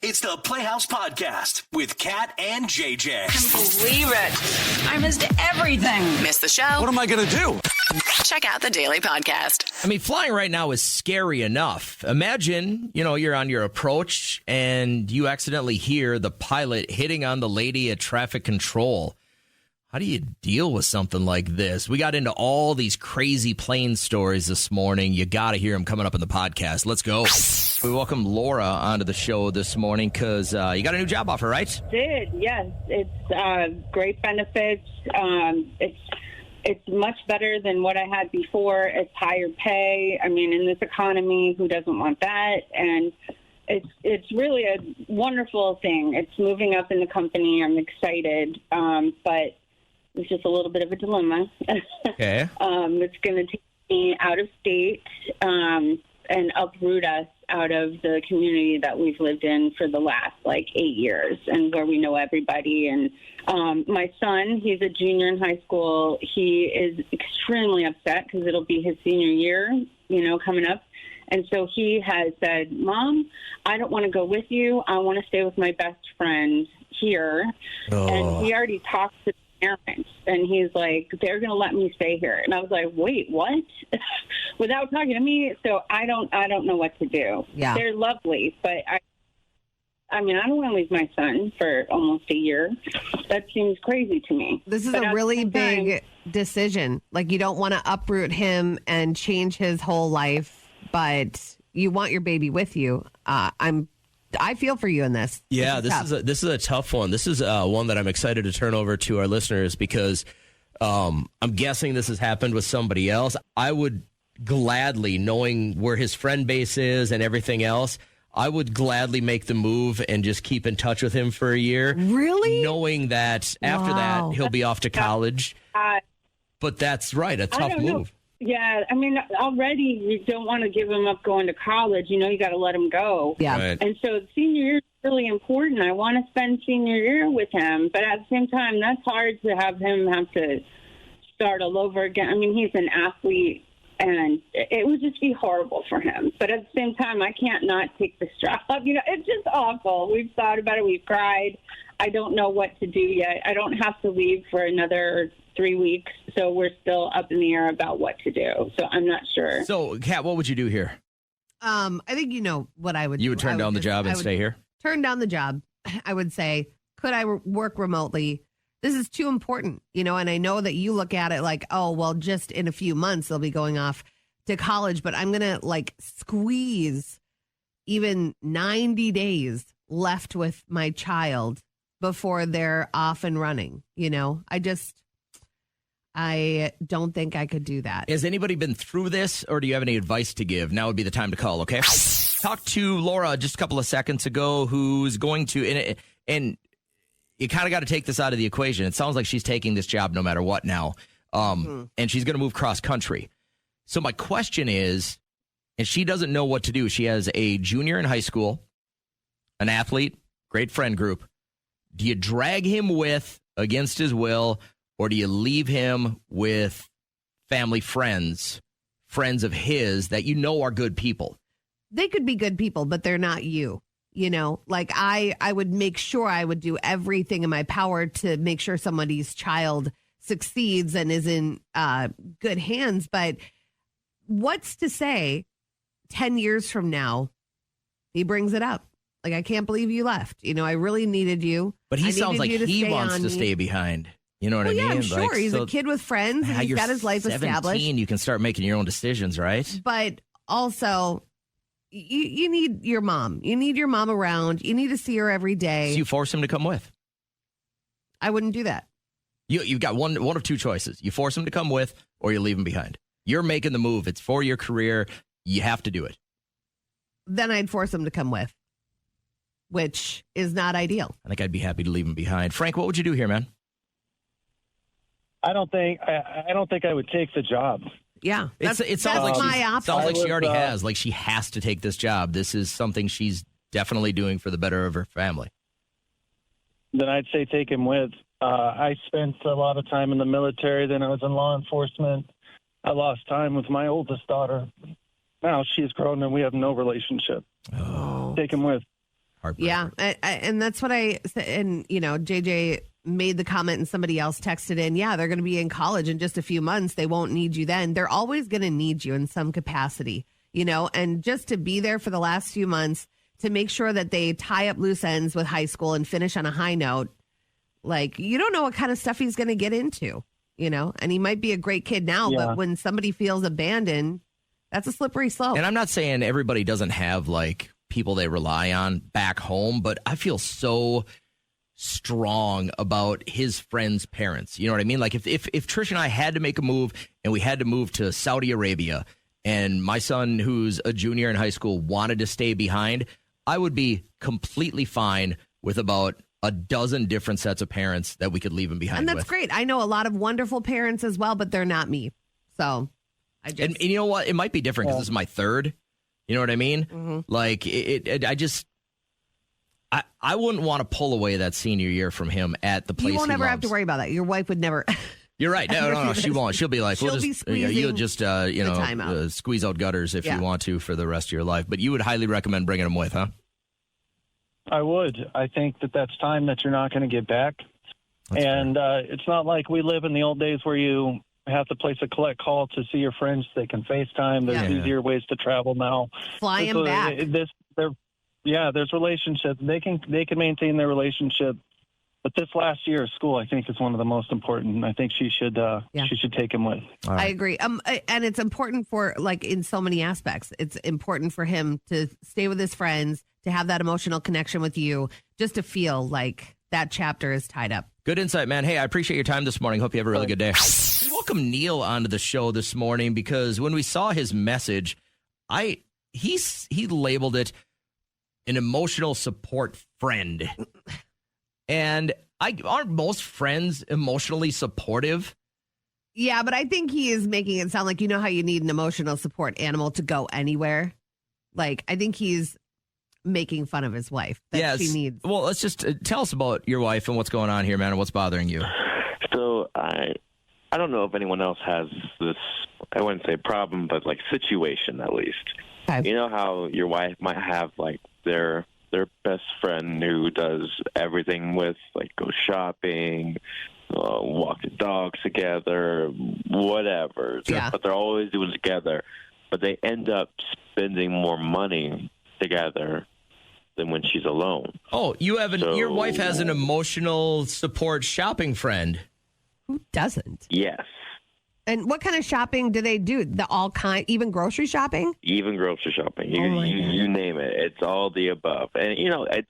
It's the Playhouse Podcast with Kat and JJ. Believe it. I missed everything. Missed the show? What am I going to do? Check out the Daily Podcast. I mean, flying right now is scary enough. Imagine, you're on your approach and you accidentally hear the pilot hitting on the lady at traffic control. How do you deal with something like this? We got into all these crazy plane stories this morning. You got to hear them coming up in the podcast. Let's go. We welcome Laura onto the show this morning because you got a new job offer, right? Did, yes. It's great benefits. It's much better than what I had before. It's higher pay. I mean, in this economy, who doesn't want that? And it's really a wonderful thing. It's moving up in the company. I'm excited, but it's just a little bit of a dilemma. Okay. It's going to take me out of state and uproot us out of the community that we've lived in for the last 8 years and where we know everybody. And my son, he's a junior in high school. He is extremely upset because it'll be his senior year, coming up. And so he has said, Mom, I don't want to go with you. I want to stay with my best friend here. Oh. And he already talked to parents, and he's like, they're going to let me stay here. And I was like, wait, what? Without talking to me. So I don't know what to do. Yeah. They're lovely, but I mean, I don't want to leave my son for almost a year. That seems crazy to me. This is a really big decision. You don't want to uproot him and change his whole life, but you want your baby with you. I feel for you in this. Yeah, this is a tough one. This is one that I'm excited to turn over to our listeners because I'm guessing this has happened with somebody else. I would gladly, knowing where his friend base is and everything else, I would gladly make the move and just keep in touch with him for a year. Really? Knowing that after that, he'll be off to college. But that's right, a tough move. Yeah, I mean, already you don't want to give him up going to college. You got to let him go. Yeah. Right. And so senior year is really important. I want to spend senior year with him. But at the same time, that's hard to have him have to start all over again. I mean, he's an athlete, and it would just be horrible for him. But at the same time, I can't not take this job. It's just awful. We've thought about it. We've cried. I don't know what to do yet. I don't have to leave for another 3 weeks, so we're still up in the air about what to do. So I'm not sure. So, Kat, what would you do here? I think what I would do. You would turn down the job and stay here? Turn down the job. I would say, could I work remotely? This is too important, and I know that you look at it like, oh, well, just in a few months they'll be going off to college, but I'm going to squeeze even 90 days left with my child before they're off and running. I don't think I could do that. Has anybody been through this, or do you have any advice to give? Now would be the time to call, okay? Talked to Laura just a couple of seconds ago, who's going to, and you kind of got to take this out of the equation. It sounds like she's taking this job no matter what now, and she's going to move cross country. So my question is, and she doesn't know what to do. She has a junior in high school, an athlete, great friend group. Do you drag him with against his will, or do you leave him with family friends of his that are good people? They could be good people, but they're not you. I would make sure I would do everything in my power to make sure somebody's child succeeds and is in good hands. But what's to say 10 years from now, he brings it up? I can't believe you left. I really needed you. But he sounds like he wants to stay behind. You know what I mean? Yeah, I'm sure. He's a kid with friends. And he's got his life 17, established. You can start making your own decisions, right? But also, you need your mom. You need your mom around. You need to see her every day. So you force him to come with. I wouldn't do that. You've got one of two choices. You force him to come with, or you leave him behind. You're making the move. It's for your career. You have to do it. Then I'd force him to come with, which is not ideal. I think I'd be happy to leave him behind. Frank, what would you do here, man? I don't think I would take the job. Yeah, it sounds like my option. Sounds like she already has. She has to take this job. This is something she's definitely doing for the better of her family. Then I'd say take him with. I spent a lot of time in the military. Then I was in law enforcement. I lost time with my oldest daughter. Now she's grown and we have no relationship. Oh. Take him with. Heartbreaker. Yeah, and that's what I said. And, JJ made the comment and somebody else texted in, yeah, they're going to be in college in just a few months. They won't need you then. They're always going to need you in some capacity, and just to be there for the last few months to make sure that they tie up loose ends with high school and finish on a high note. Like, you don't know what kind of stuff he's going to get into, and he might be a great kid now, Yeah. but when somebody feels abandoned, that's a slippery slope. And I'm not saying everybody doesn't have like people they rely on back home, but I feel so strong about his friends' parents. You know what I mean? Like if Trish and I had to make a move and we had to move to Saudi Arabia and my son, who's a junior in high school, wanted to stay behind, I would be completely fine with about a dozen different sets of parents that we could leave him behind and that's with. great. I know a lot of wonderful parents as well, but they're not me. So I just... And you know what? It might be different because this is my third. You know what I mean? Mm-hmm. Like, I wouldn't want to pull away that senior year from him at the place You won't he ever have loves. to worry about that. Your wife would never... You're right. No, she won't. She'll be like, She'll we'll be just, squeezing you'll just, time out. squeeze out gutters if Yeah. you want to for the rest of your life. But you would highly recommend bringing him with, huh? I would. I think that's time that you're not going to get back. And it's not like we live in the old days where you have to place a collect call to see your friends. They can FaceTime. There's Yeah. easier ways to travel now. Fly him back. There's relationships. They can maintain their relationship. But this last year of school, I think, is one of the most important. I think she should take him with. I agree. And it's important for, like, in so many aspects. It's important for him to stay with his friends, to have that emotional connection with you, just to feel like that chapter is tied up. Good insight, man. Hey, I appreciate your time this morning. Hope you have a really good day. We welcome Neil onto the show this morning because when we saw his message, he labeled it an emotional support friend. And aren't most friends emotionally supportive? Yeah, but I think he is making it sound like, how you need an emotional support animal to go anywhere. Like, I think he's making fun of his wife that she needs. Well, let's just tell us about your wife and what's going on here, man, and what's bothering you. So I don't know if anyone else has this, I wouldn't say problem, but like situation at least. Okay. You know how your wife might have like their best friend who does everything with, like go shopping, walk the dogs together, whatever. Yeah. But they're always doing it together. But they end up spending more money together than when she's alone. Oh, your wife has an emotional support shopping friend. Who doesn't? Yes. And what kind of shopping do they do? Even grocery shopping? Even grocery shopping. Oh You name it. It's all the above. And,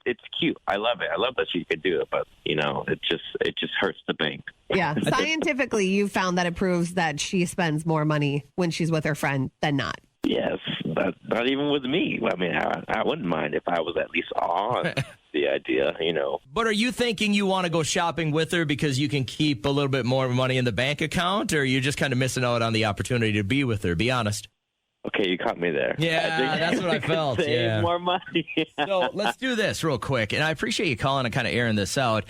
it's cute. I love it. I love that she could do it. But, it just hurts the bank. Yeah. Scientifically, you found that it proves that she spends more money when she's with her friend than not. Yes. Not even with me. I mean, I wouldn't mind if I was at least on the idea, But are you thinking you want to go shopping with her because you can keep a little bit more money in the bank account, or are you just kind of missing out on the opportunity to be with her? Be honest. Okay, you caught me there. Yeah, that's what I felt. Save Yeah. more money. So let's do this real quick. And I appreciate you calling and kind of airing this out.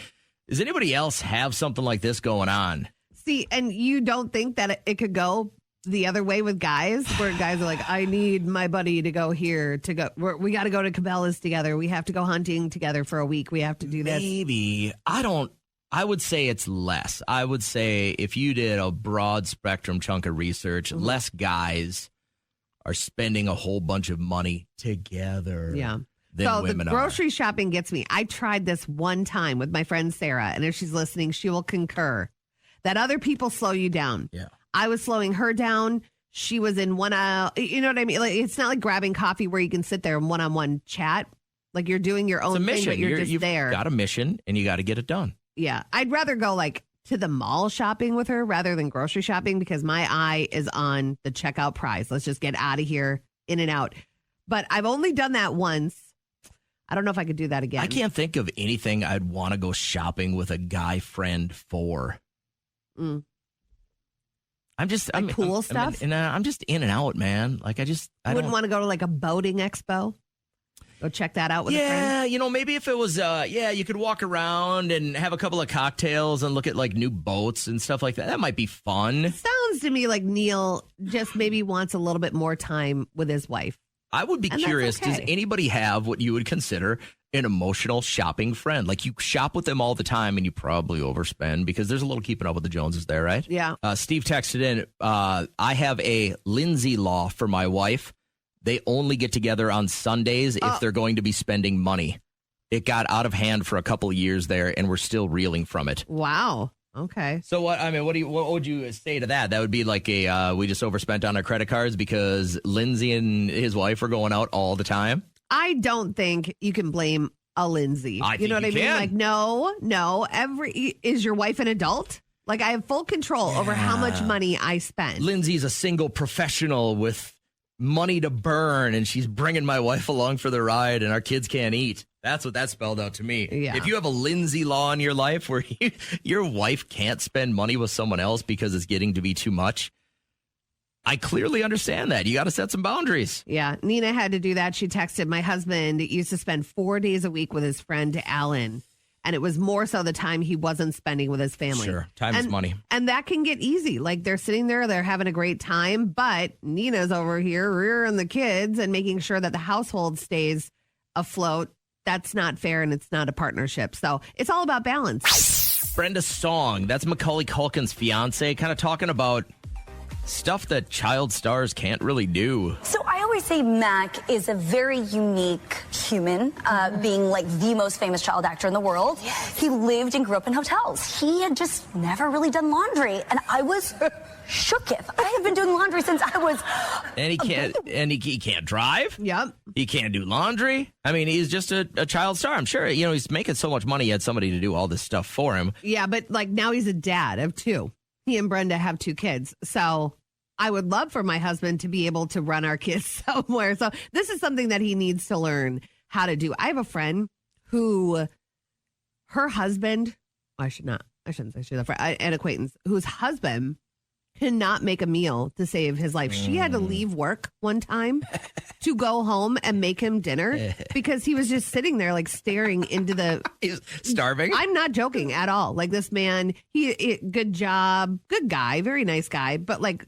Does anybody else have something like this going on? See, and you don't think that it could go the other way with guys, where guys are like, I need my buddy to go here to go. We got to go to Cabela's together. We have to go hunting together for a week. We have to do this. Maybe. I would say it's less. I would say if you did a broad spectrum chunk of research, less guys are spending a whole bunch of money together. Yeah. Than So women the grocery shopping gets me. I tried this one time with my friend Sarah, and if she's listening, she will concur that other people slow you down. Yeah. I was slowing her down. She was in one aisle. You know what I mean? Like, it's not like grabbing coffee where you can sit there and one-on-one chat. Like, you're doing your own It's a thing, mission. but you're just You've there. got a mission, and you got to get it done. Yeah. I'd rather go like to the mall shopping with her rather than grocery shopping because my eye is on the checkout prize. Let's just get out of here, in and out. But I've only done that once. I don't know if I could do that again. I can't think of anything I'd want to go shopping with a guy friend for. Mm. I'm just pool stuff? I'm just in and out, man. Like I wouldn't want to go to like a boating expo. Go check that out with a friend. Yeah, maybe if it was, you could walk around and have a couple of cocktails and look at like new boats and stuff like that. That might be fun. Sounds to me like Neil just maybe wants a little bit more time with his wife. I would be And that's curious, okay. does anybody have what you would consider an emotional shopping friend? Like you shop with them all the time and you probably overspend because there's a little keeping up with the Joneses there, right? Yeah. Steve texted in, I have a Lindsay law for my wife. They only get together on Sundays if they're going to be spending money. It got out of hand for a couple of years there and we're still reeling from it. Wow. Okay. So what would you say to that? That would be like we just overspent on our credit cards because Lindsay and his wife are going out all the time. I don't think you can blame a Lindsay. I You think know what you I mean? can. Like, no. Is your wife an adult? Like, I have full control over how much money I spend. Lindsay's a single professional with money to burn, and she's bringing my wife along for the ride, and our kids can't eat. That's what that spelled out to me. Yeah. If you have a Lindsay law in your life where your wife can't spend money with someone else because it's getting to be too much, I clearly understand that. You got to set some boundaries. Yeah, Nina had to do that. She texted, my husband used to spend 4 days a week with his friend Alan, and it was more so the time he wasn't spending with his family. Sure, time is money. And that can get easy. Like, they're sitting there, they're having a great time, but Nina's over here rearing the kids and making sure that the household stays afloat. That's not fair, and it's not a partnership. So it's all about balance. Brenda Song, that's Macaulay Culkin's fiance, kind of talking about stuff that child stars can't really do. So I always say Mac is a very unique human, being like the most famous child actor in the world. Yes. He lived and grew up in hotels. He had just never really done laundry, and I was shooketh. I have been doing laundry since I was. And he can't drive. Yep. He can't do laundry. I mean, he's just a child star. I'm sure, he's making so much money. He had somebody to do all this stuff for him. Yeah, but like now he's a dad of two. He and Brenda have 2 kids. So I would love for my husband to be able to run our kids somewhere. So this is something that he needs to learn how to do. I have a friend who, her husband, I shouldn't say she's a friend, an acquaintance whose husband cannot make a meal to save his life. She had to leave work one time to go home and make him dinner because he was just sitting there like staring into the... He's starving? I'm not joking at all. Like, this man, good job, good guy, very nice guy, but like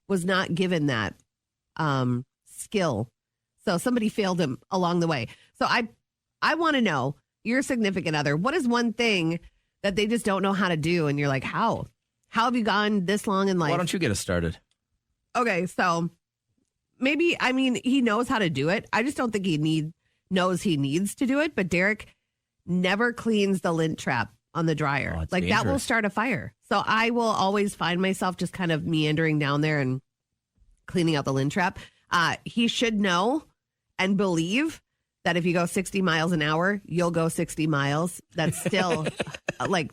was not given that skill. So somebody failed him along the way. So I want to know, your significant other, what is one thing that they just don't know how to do? And you're like, how? How have you gone this long in life? Why don't you get us started? Okay, so maybe, he knows how to do it. I just don't think he knows he needs to do it. But Derek never cleans the lint trap on the dryer. Oh, it's like, that will dangerous. start a fire. So I will always find myself just kind of meandering down there and cleaning out the lint trap. He should know and believe that if you go 60 miles an hour, you'll go 60 miles. That's still like...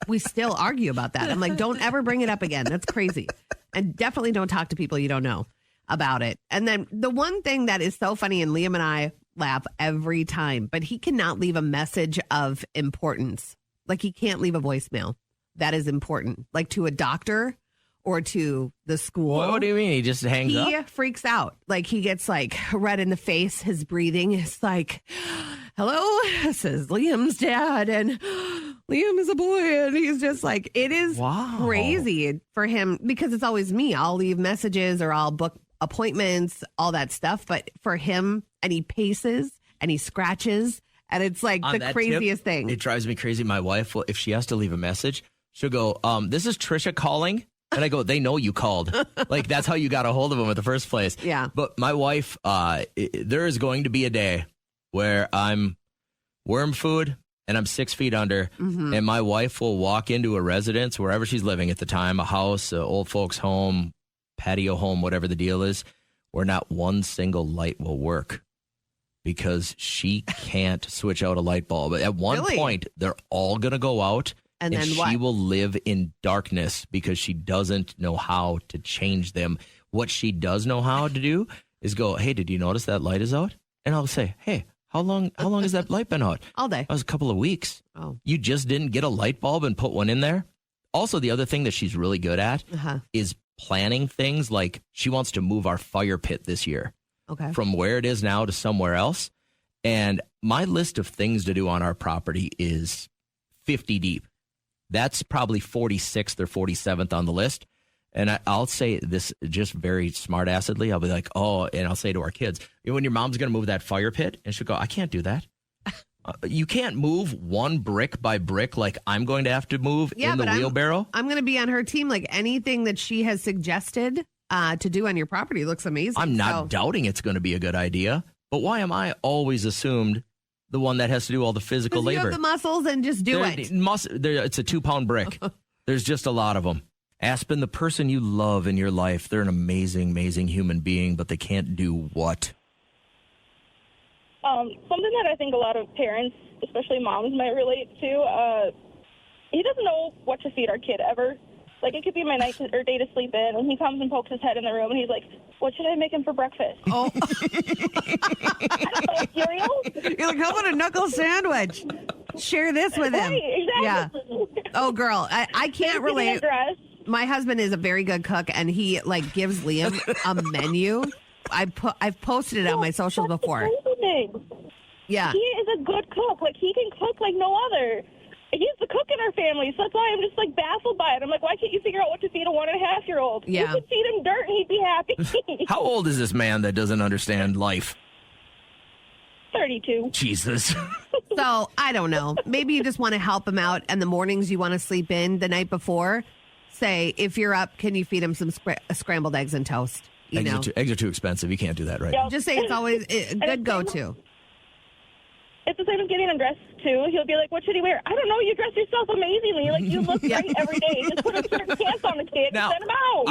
We still argue about that. I'm like, don't ever bring it up again. That's crazy. And definitely don't talk to people you don't know about it. And then the one thing that is so funny, and Liam and I laugh every time, but he cannot leave a message of importance. Like, he can't leave a voicemail that is important, like to a doctor or to the school. What do you mean? He just hangs up? He freaks out. Like, he gets like red in the face. His breathing is like, hello, this is Liam's dad, and Liam is a boy, and he's just like, it is crazy for him because it's always me. I'll leave messages or I'll book appointments, all that stuff. But for him, and he paces and he scratches, and it's like On the that craziest tip, thing. It drives me crazy. My wife, if she has to leave a message, she'll go, this is Trisha calling. And I go, they know you called. Like, that's how you got a hold of them in the first place. Yeah. But my wife, there is going to be a day where I'm worm food and I'm 6 feet under, and my wife will walk into a residence, wherever she's living at the time, a house, a old folks home, patio home, whatever the deal is, where not one single light will work because she can't switch out a light bulb. At one Really? point, they're all going to go out. And then she what? will live in darkness because she doesn't know how to change them. What she does know how to do is go, hey, did you notice that light is out? And I'll say, hey, how long has that light been out? All day. That was a couple of weeks. Oh. You just didn't get a light bulb and put one in there? Also, the other thing that she's really good at is planning things. Like, she wants to move our fire pit this year Okay. from where it is now to somewhere else. And my list of things to do on our property is 50 deep. That's probably 46th or 47th on the list. And I'll say this just very smart-assedly. I'll be like, oh, and I'll say to our kids, when your mom's going to move that fire pit, and she'll go, I can't do that. You can't move one brick by brick like I'm going to have to move in the wheelbarrow. I'm going to be on her team. Like anything that she has suggested to do on your property looks amazing. I'm not doubting it's going to be a good idea, but why am I always assumed the one that has to do all the physical labor? You have the muscles and just do it. It's a 2-pound brick. There's just a lot of them. Aspen, the person you love in your life, they're an amazing, amazing human being, but they can't do what? Something that I think a lot of parents, especially moms, might relate to. He doesn't know what to feed our kid ever. Like, it could be my night or day to sleep in, and he comes and pokes his head in the room, and he's like, what should I make him for breakfast? Oh. I don't know, cereal? You're like, how about a knuckle sandwich? Share this with him. Right, exactly. Yeah. Oh, girl, I can't relate. My husband is a very good cook, and he, like, gives Liam a menu. I've posted it on my socials before. Yeah. He is a good cook. Like, he can cook like no other. He's the cook in our family, so that's why I'm just, like, baffled by it. I'm like, why can't you figure out what to feed a 1.5-year-old? Yeah. You could feed him dirt and he'd be happy. How old is this man that doesn't understand life? 32. Jesus. So, I don't know. Maybe you just want to help him out, and the mornings you want to sleep in the night before, say, if you're up, can you feed him some scrambled eggs and toast? Eggs are too expensive. You can't do that, right? Yep. Just say it's always a good go-to. It's the same as getting him dressed, too. He'll be like, what should he wear? I don't know. You dress yourself amazingly. Like, you look great every day. Just put a certain pants on the kid and send him out.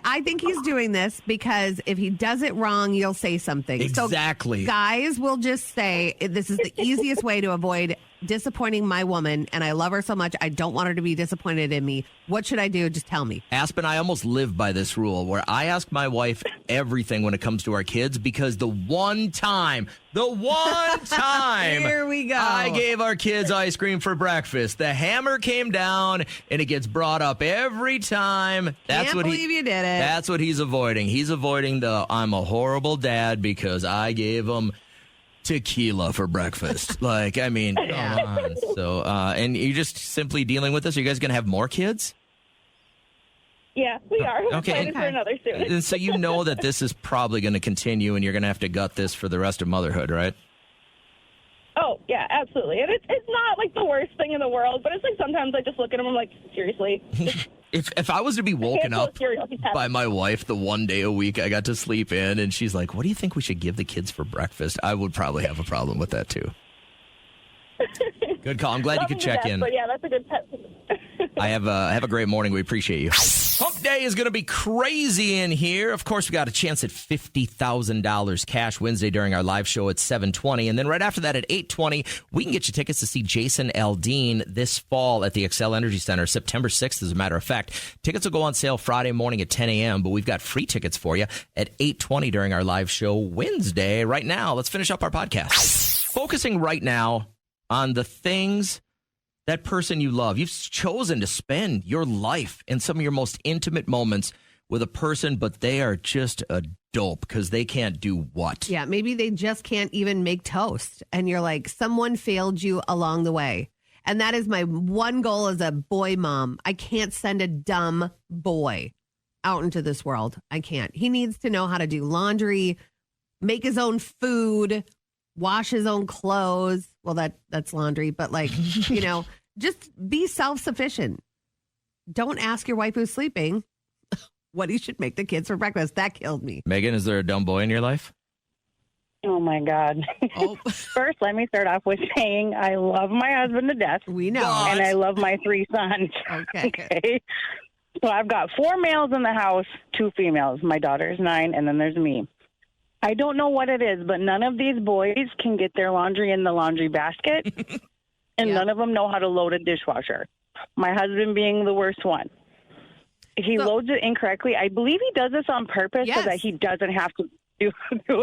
I think he's doing this because if he does it wrong, you'll say something. Exactly. So guys will just say, this is the easiest way to avoid disappointing my woman, and I love her so much. I don't want her to be disappointed in me. What should I do? Just tell me. Aspen, I almost live by this rule where I ask my wife everything when it comes to our kids because the one time here we go. I gave our kids ice cream for breakfast, the hammer came down and it gets brought up every time. Can't believe you did it. That's what he's avoiding. He's avoiding the I'm a horrible dad because I gave him tequila for breakfast. Like, I mean, come on. So, and you're just simply dealing with this? Are you guys going to have more kids? Yeah, we are. We're Okay. planning for another soon. And so you know that this is probably going to continue and you're going to have to gut this for the rest of motherhood, right? Oh, yeah, absolutely. And it's not, like, the worst thing in the world, but it's like sometimes I just look at him, I'm like, seriously? If I was to be woken up by my wife the one day a week I got to sleep in and she's like, what do you think we should give the kids for breakfast? I would probably have a problem with that too. Good call. I'm glad you could check in. But yeah, that's a good pet. Have a great morning. We appreciate you. Hump Day is going to be crazy in here. Of course, we got a chance at $50,000 cash Wednesday during our live show at 7:20. And then right after that at 8:20, we can get you tickets to see Jason Aldean this fall at the Xcel Energy Center, September 6th, as a matter of fact. Tickets will go on sale Friday morning at 10 a.m., but we've got free tickets for you at 8:20 during our live show Wednesday. Right now, let's finish up our podcast. Focusing right now on the things that person you love. You've chosen to spend your life in some of your most intimate moments with a person, but they are just a dope because they can't do what? Yeah, maybe they just can't even make toast. And you're like, someone failed you along the way. And that is my one goal as a boy mom. I can't send a dumb boy out into this world. I can't. He needs to know how to do laundry, make his own food, wash his own clothes. Well, that's laundry, but like, you know, just be self-sufficient. Don't ask your wife who's sleeping what he should make the kids for breakfast. That killed me. Megan, is there a dumb boy in your life? Oh, my God. Oh. First, let me start off with saying I love my husband to death. We know. And I love my 3 sons. Okay. So I've got 4 males in the house, 2 females. My daughter's 9, and then there's me. I don't know what it is, but none of these boys can get their laundry in the laundry basket, and none of them know how to load a dishwasher. My husband being the worst one. He loads it incorrectly. I believe he does this on purpose so that he doesn't have to do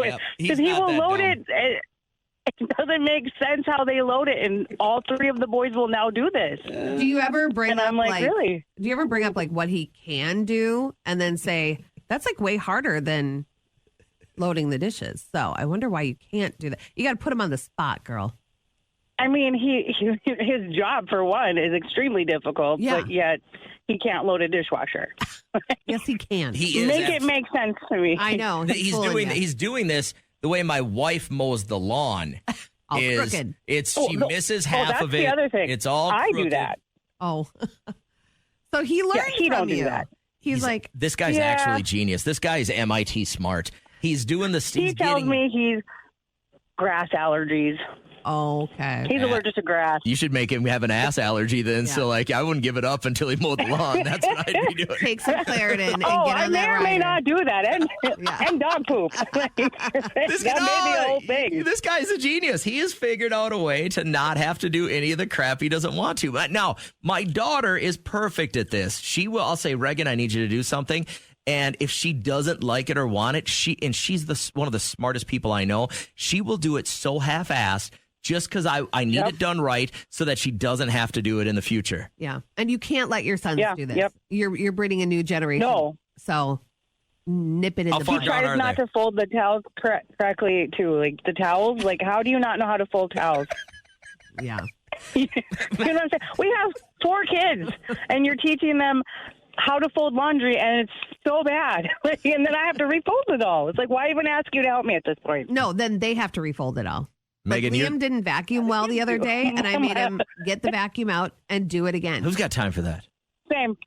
it. Because he will load it. It doesn't make sense how they load it, and all 3 of the boys will now do this. Do you ever bring and up I'm like, really? Do you ever bring up like what he can do and then say that's like way harder than loading the dishes? So I wonder why you can't do that. You got to put him on the spot, girl. I mean, his job for one is extremely difficult, but yet he can't load a dishwasher. Yes, he can. He is. Make it make sense to me. I know. He's doing this the way my wife mows the lawn. All crooked. She misses half that's of it. the other thing. It's all I crooked. do that. Oh. So he learned he from don't do you. that. He's like, This guy's Yeah. actually genius. This guy is MIT smart. He's doing the. He tells me he's grass allergies. okay. He's allergic to grass. You should make him have an ass allergy then. So, like, I wouldn't give it up until he mowed the lawn. That's what I'd be doing. Take some Claritin and get I on may that or may rider. not do that, and dog poop. That may be the whole thing. This guy's a genius. He has figured out a way to not have to do any of the crap he doesn't want to. But now, my daughter is perfect at this. I'll say, Reagan, I need you to do something. And if she doesn't like it or want it, she's one of the smartest people I know. She will do it so half-assed just because I need it done right so that she doesn't have to do it in the future. Yeah. And you can't let your sons do this. Yep. You're breeding a new generation. No. So nip it in How the far bud. down Tries are not they? to fold the towels correctly, too. Like, the towels, like, how do you not know how to fold towels? Yeah. You know what I'm saying? We have 4 kids, and you're teaching them how to fold laundry, and it's so bad. And then I have to refold it all. It's like, why even ask you to help me at this point? No, then they have to refold it all. Megan, Liam didn't vacuum well the other day, and I made him get the vacuum out and do it again. Who's got time for that? Same.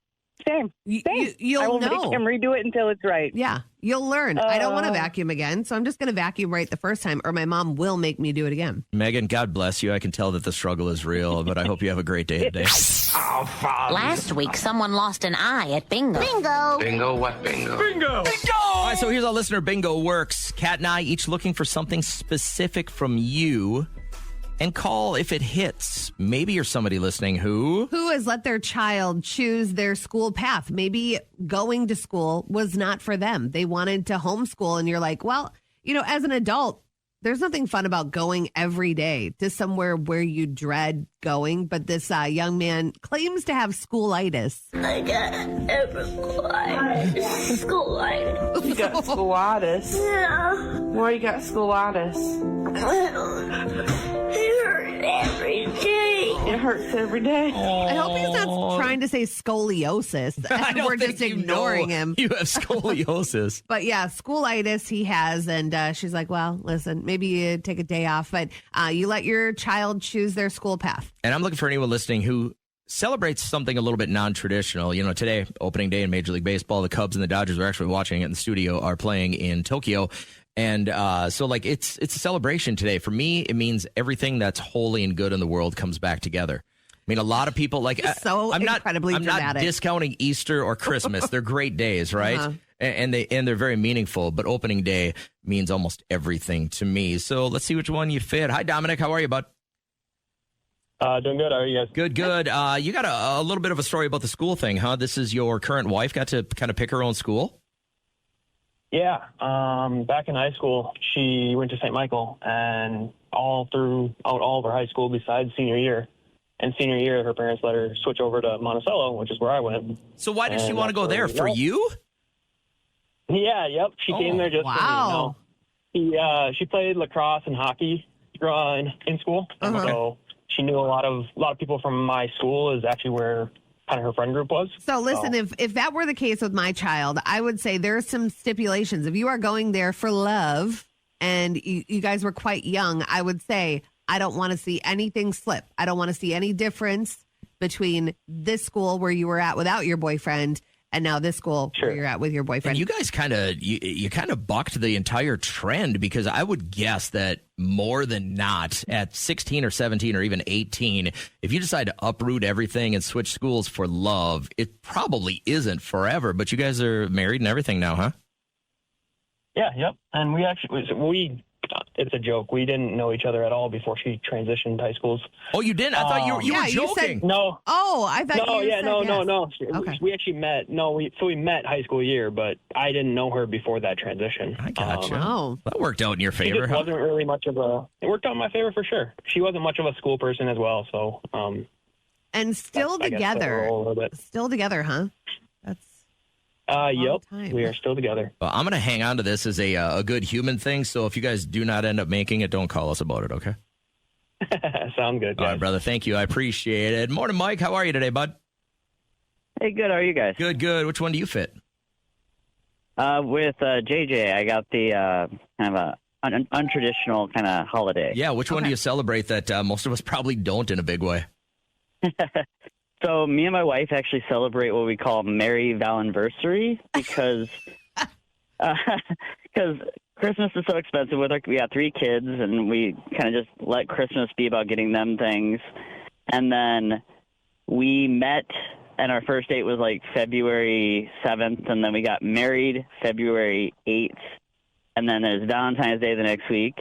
You'll I will know. make him redo it until it's right. Yeah, you'll learn. I don't want to vacuum again, so I'm just going to vacuum right the first time, or my mom will make me do it again. Megan, God bless you. I can tell that the struggle is real, but I hope you have a great day today. Last week, someone lost an eye at bingo. Bingo, what bingo? Bingo! All right, so here's how listener bingo works. Kat and I each looking for something specific from you. And call if it hits. Maybe you're somebody listening who has let their child choose their school path. Maybe going to school was not for them. They wanted to homeschool, and you're like, well, as an adult, there's nothing fun about going every day to somewhere where you dread going. But this young man claims to have schoolitis. I got schoolitis. You got schoolitis? Yeah. Why you got schoolitis? It hurts every day. It hurts every day. I hope he's not trying to say scoliosis. We're just ignoring him. You have scoliosis. But yeah, schoolitis he has. And she's like, well, listen, maybe you take a day off, but you let your child choose their school path. And I'm looking for anyone listening who celebrates something a little bit non-traditional. Today, opening day in Major League Baseball, the Cubs and the Dodgers, we're actually watching it in the studio, are playing in Tokyo. And so it's a celebration today. For me, it means everything that's holy and good in the world comes back together. I mean, a lot of people I'm incredibly not dramatic. discounting Easter or Christmas. They're great days, right? Uh-huh. And they're very meaningful. But opening day means almost everything to me. So let's see which one you fit. Hi, Dominic. How are you, bud? Doing good. How are you guys? Good. You got a little bit of a story about the school thing, huh? This is your current wife got to kind of pick her own school? Yeah. Back in high school, she went to St. Michael, and all throughout all of her high school besides senior year. And senior year, her parents let her switch over to Monticello, which is where I went. So why did she want to go there? For you? Yeah, yep. She came there just wow. for me. She played lacrosse and hockey in school. Uh-huh. So she knew a lot of people from my school is actually where kind of her friend group was. So listen, if that were the case with my child, I would say there are some stipulations. If you are going there for love and you guys were quite young, I would say I don't want to see anything slip. I don't want to see any difference between this school where you were at without your boyfriend and now this school where you're at with your boyfriend. And you guys kind of bucked the entire trend, because I would guess that more than not at 16 or 17 or even 18, if you decide to uproot everything and switch schools for love, it probably isn't forever. But you guys are married and everything now, huh? Yeah, yep. And it's a joke. We didn't know each other at all before she transitioned high schools. Oh, you didn't? I thought you were joking. You said, no. Oh, I thought you said no. Okay. We actually met. We met high school year, but I didn't know her before that transition. I gotcha. Oh. That worked out in your It favor, huh? wasn't really much of it worked out in my favor for sure. She wasn't much of a school person as well, so. And still I guess together. a little bit. Still together, huh? Yep. time. We are still together. Well, I'm going to hang on to this as a good human thing. So if you guys do not end up making it, don't call us about it, okay? Sound good, guys. All right, brother. Thank you. I appreciate it. Morning, Mike. How are you today, bud? Hey, good. How are you guys? Good. Which one do you fit? With JJ, I got the kind of an untraditional kind of holiday. Yeah, which one do you celebrate that most of us probably don't in a big way? So me and my wife actually celebrate what we call Merry Valenversary because Christmas is so expensive. We got 3 kids, and we kind of just let Christmas be about getting them things. And then we met, and our first date was like February 7th, and then we got married February 8th. And then there's Valentine's Day the next week,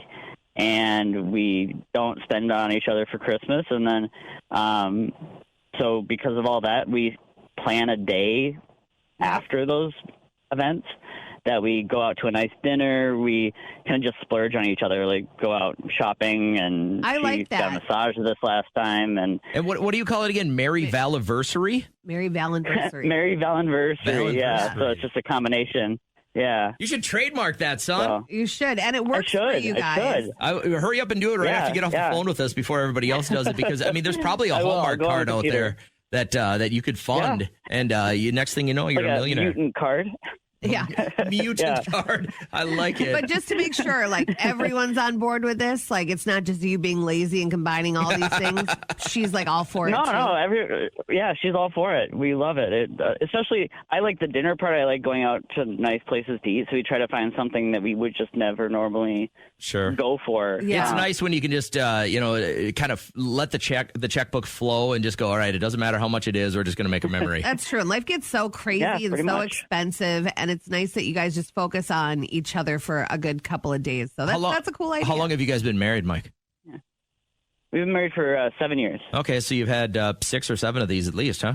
and we don't spend on each other for Christmas. And then, so because of all that, we plan a day after those events that we go out to a nice dinner. We kind of just splurge on each other, like go out shopping, and I like that. Got a massage this last time. And what do you call it again? Merry Valiversary? Merry Valenversary. Merry Valenversary, yeah. So it's just a combination. Yeah. You should trademark that, son. You should, and it works for you guys. Hurry up and do it right after you get off the phone with us before everybody else does it, because, I mean, there's probably a Hallmark card out there that you could fund, and next thing you know, you're like a millionaire. Mutant card. Yeah. Mutant card. I like it. But just to make sure, like, everyone's on board with this, like, it's not just you being lazy and combining all these things. She's, like, all for it, too. No, she's all for it. We love it. Especially, I like the dinner part. I like going out to nice places to eat, so we try to find something that we would just never normally go for. Yeah. It's nice when you can just, kind of let the checkbook flow and just go, all right, it doesn't matter how much it is, we're just going to make a memory. That's true. And life gets so crazy and so expensive, and it's nice that you guys just focus on each other for a good couple of days. So that's a cool idea. How long have you guys been married, Mike? Yeah. We've been married for 7 years. Okay, so you've had 6 or 7 of these at least, huh?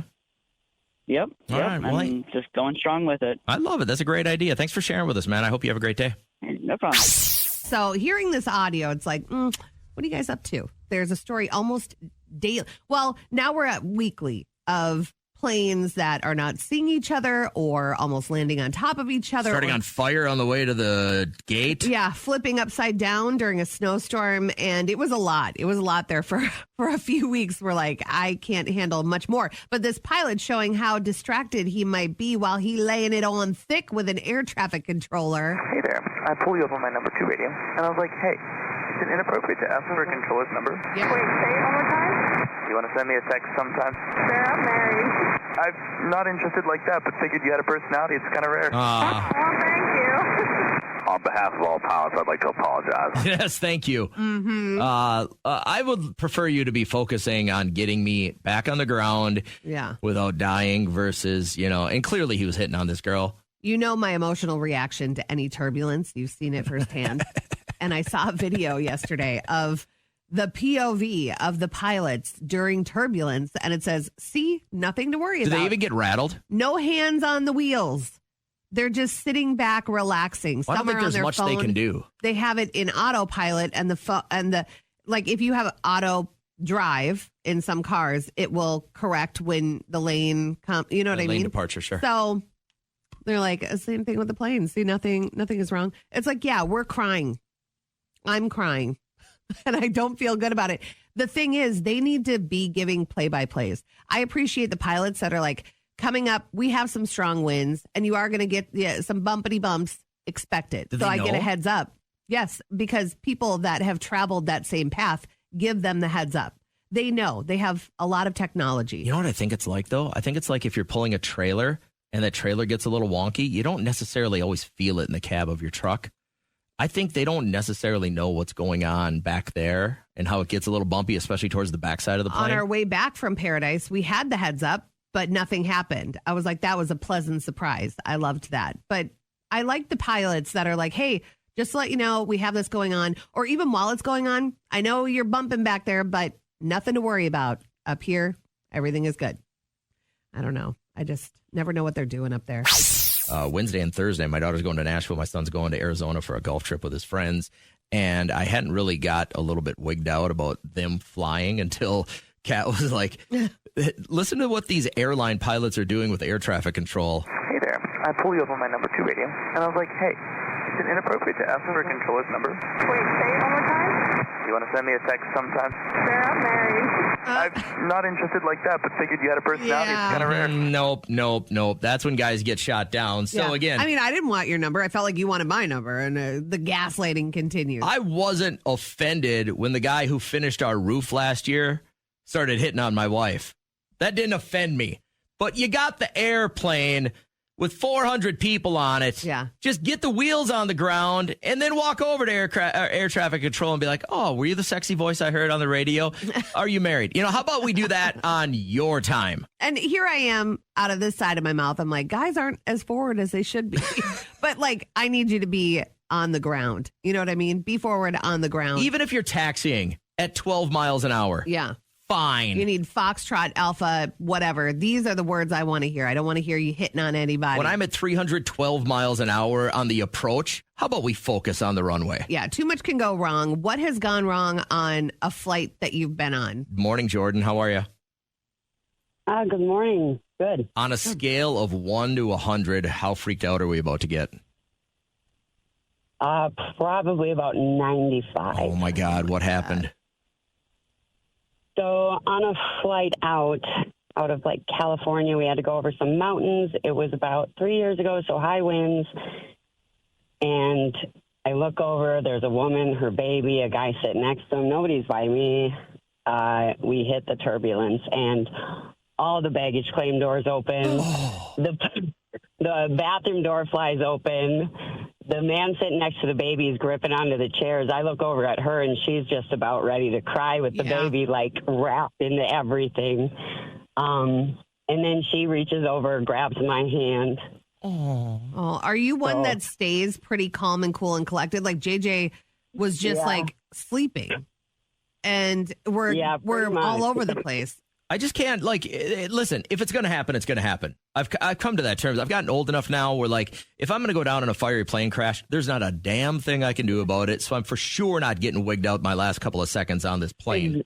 Yep. All right. Well, I'm just going strong with it. I love it. That's a great idea. Thanks for sharing with us, man. I hope you have a great day. No problem. So hearing this audio, it's like, what are you guys up to? There's a story almost daily. Well, now we're at weekly of planes that are not seeing each other or almost landing on top of each other. Starting on fire on the way to the gate. Yeah, flipping upside down during a snowstorm. And it was a lot. It was a lot there for a few weeks. We're like, I can't handle much more. But this pilot showing how distracted he might be while he laying it on thick with an air traffic controller. Hey there, I pull you up on my number 2 radio. And I was like, hey, is it inappropriate to ask for a controller's number? Yeah. Wait, say it one more time? You want to send me a text sometime? Sure, I'm married. I'm not interested like that, but figured you had a personality. It's kind of rare. Well, thank you. On behalf of all pilots, I'd like to apologize. Yes, thank you. Mm-hmm. I would prefer you to be focusing on getting me back on the ground without dying versus, and clearly he was hitting on this girl. You know my emotional reaction to any turbulence. You've seen it firsthand. And I saw a video yesterday of the POV of the pilots during turbulence, and it says, see, nothing to worry about. Do they even get rattled? No hands on the wheels. They're just sitting back, relaxing. I don't think there's much they can do. They have it in autopilot, and like if you have auto drive in some cars, it will correct when the lane comes. You know what I mean? Lane departure, sure. So they're like, same thing with the plane. See, nothing is wrong. It's like, yeah, we're crying. I'm crying. And I don't feel good about it. The thing is, they need to be giving play-by-plays. I appreciate the pilots that are like, coming up, we have some strong winds, and you are going to get some bumpity bumps expected. So I get a heads up. Yes, because people that have traveled that same path give them the heads up. They know. They have a lot of technology. You know what I think it's like, though? I think it's like if you're pulling a trailer and that trailer gets a little wonky, you don't necessarily always feel it in the cab of your truck. I think they don't necessarily know what's going on back there and how it gets a little bumpy, especially towards the backside of the plane. On our way back from Paradise, we had the heads up, but nothing happened. I was like, that was a pleasant surprise. I loved that. But I like the pilots that are like, hey, just to let you know, we have this going on. Or even while it's going on, I know you're bumping back there, but nothing to worry about. Up here, everything is good. I don't know. I just never know what they're doing up there. Wednesday and Thursday, my daughter's going to Nashville. My son's going to Arizona for a golf trip with his friends. And I hadn't really got a little bit wigged out about them flying until Kat was like, listen to what these airline pilots are doing with air traffic control. Hey there, I pull you up on my number 2 radio. And I was like, hey, is it inappropriate to ask for a controller's number? Wait, say it one more time? You want to send me a text sometime? Sure, I'm married. I'm not interested like that, but figured you had a personality. Yeah. It's kind of rare. Nope. That's when guys get shot down. So Yeah. again, I mean, I didn't want your number. I felt like you wanted my number, and the gaslighting continues. I wasn't offended when the guy who finished our roof last year started hitting on my wife. That didn't offend me. But you got the airplane with 400 people on it. Yeah. Just get the wheels on the ground and then walk over to air traffic control and be like, oh, were you the sexy voice I heard on the radio? Are you married? You know, how about we do that on your time? And here I am out of this side of my mouth. I'm like, guys aren't as forward as they should be. But like, I need you to be on the ground. You know what I mean? Be forward on the ground. Even if you're taxiing at 12 miles an hour. Yeah. Fine. You need Foxtrot, Alpha, whatever. These are the words I want to hear. I don't want to hear you hitting on anybody. When I'm at 312 miles an hour on the approach, how about we focus on the runway? Yeah, too much can go wrong. What has gone wrong on a flight that you've been on? Morning, Jordan. How are you? Good morning. Good. On a scale of 1 to 100, how freaked out are we about to get? Probably about 95. Oh, my God. What happened? So on a flight out of like California, we had to go over some mountains. It was about 3 years ago, so high winds. And I look over, there's a woman, her baby, a guy sitting next to him. Nobody's by me. We hit the turbulence, and all the baggage claim doors open. The bathroom door flies open. The man sitting next to the baby is gripping onto the chairs. I look over at her, and she's just about ready to cry with the baby, like, wrapped into everything. And then she reaches over, grabs my hand. Oh, are you one that stays pretty calm and cool and collected? Like JJ was just like sleeping, and we're all over the place. I just can't, like, listen, if it's going to happen, it's going to happen. I've come to that terms. I've gotten old enough now where, like, if I'm going to go down in a fiery plane crash, there's not a damn thing I can do about it. So I'm for sure not getting wigged out my last couple of seconds on this plane.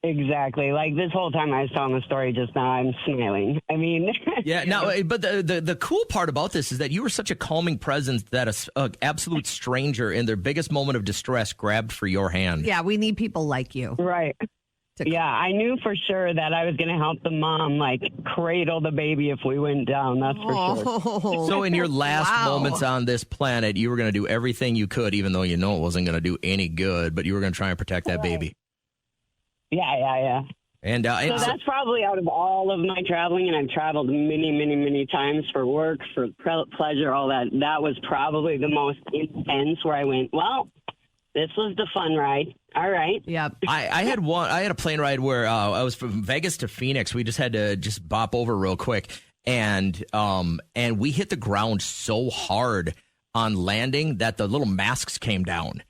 Exactly. Like this whole time I was telling the story just now, I'm smiling. I mean, yeah. Now, but the cool part about this is that you were such a calming presence that a absolute stranger in their biggest moment of distress grabbed for your hand. Yeah, we need people like you. Right. Yeah, I knew for sure that I was going to help the mom, like, cradle the baby if we went down. That's for sure. So in your last moments on this planet, you were going to do everything you could, even though you know it wasn't going to do any good, but you were going to try and protect that baby. Yeah. And so that's probably out of all of my traveling, and I've traveled many times for work, for pleasure, all that. That was probably the most intense where I went, well, this was the fun ride. All right. Yep. I had a plane ride where I was from Vegas to Phoenix. We just had to bop over real quick. And we hit the ground so hard on landing that the little masks came down.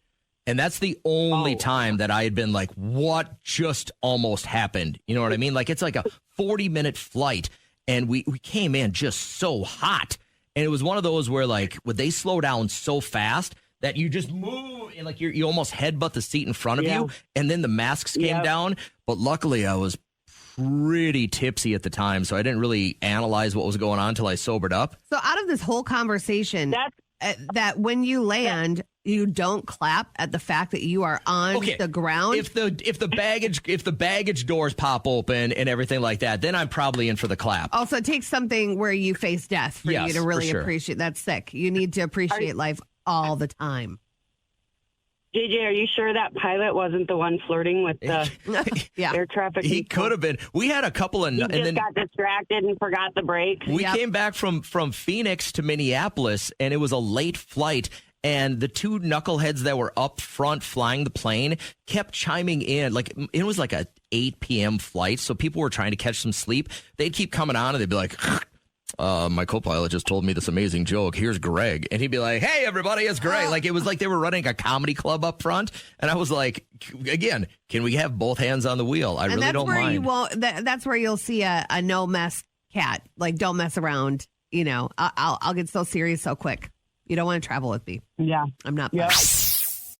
And that's the only time that I had been like, what just almost happened? You know what I mean? Like, it's like a 40-minute flight, and we came in just so hot. And it was one of those where, like, would they slow down so fast that you just move and, like, you almost headbutt the seat in front of you, and then the masks came down. But luckily, I was pretty tipsy at the time, so I didn't really analyze what was going on until I sobered up. So out of this whole conversation, that when you land, you don't clap at the fact that you are on the ground. If the baggage doors pop open and everything like that, then I'm probably in for the clap. Also, it takes something where you face death for you to really appreciate. That's sick. You need to appreciate life all the time. JJ, are you sure that pilot wasn't the one flirting with the air traffic? He could have been. We had a couple of... He just got distracted and forgot the brakes. We came back from Phoenix to Minneapolis, and it was a late flight, and the two knuckleheads that were up front flying the plane kept chiming in. Like, it was like a 8 p.m. flight, so people were trying to catch some sleep. They'd keep coming on, and they'd be like... my co-pilot just told me this amazing joke. Here's Greg. And he'd be like, hey, everybody, it's Greg. Like, it was like they were running a comedy club up front. And I was like, again, can we have both hands on the wheel? I really don't mind. You won't, that's where you'll see a no mess cat. Like, don't mess around. You know, I'll get so serious so quick. You don't want to travel with me. Yeah. I'm not. Yeah.